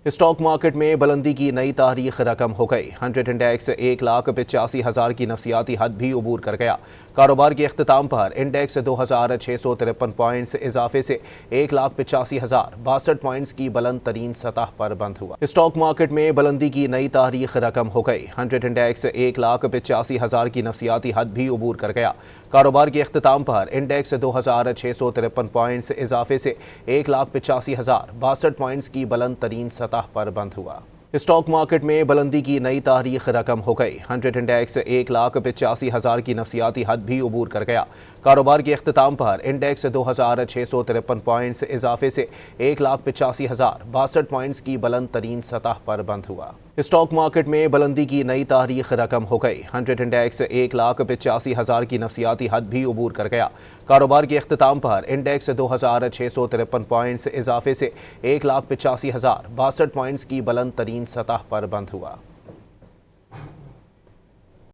Stock market میں بلندی کی نئی تاریخ رقم ہو گئی۔ 100 انڈیکس 1,85,000 کی نفسیاتی حد بھی عبور کر گیا۔ کاروبار کے اختتام پر انڈیکس 2,653 پوائنٹس اضافے سے 1,85,062 پوائنٹس کی بلند ترین سطح پر بند ہوا۔ اسٹاک مارکیٹ میں بلندی کی نئی تاریخ رقم ہو گئی۔ 100 انڈیکس 1,85,000 کی نفسیاتی حد بھی عبور کر گیا۔ کاروبار کے اختتام پر انڈیکس 2,653 پوائنٹس اضافے سے 1,85,062 پوائنٹس کی بلند ترین سطح پر بند ہوا۔ اسٹاک مارکیٹ میں بلندی کی نئی تاریخ رقم ہو گئی۔ 100 انڈیکس 1,85,000 کی نفسیاتی حد بھی عبور کر گیا۔ کاروبار کے اختتام پر انڈیکس 2,653 پوائنٹس اضافے سے 1,85,062 پوائنٹس کی بلند ترین سطح پر بند ہوا۔ اسٹاک مارکیٹ میں بلندی کی نئی تاریخ رقم ہو گئی۔ 100 انڈیکس 1,85,000 کی نفسیاتی حد بھی عبور کر گیا۔ کاروبار کے اختتام پر انڈیکس 2,653 پوائنٹس اضافے سے 1,85,062 پوائنٹس کی بلند ترین سطح پر بند ہوا۔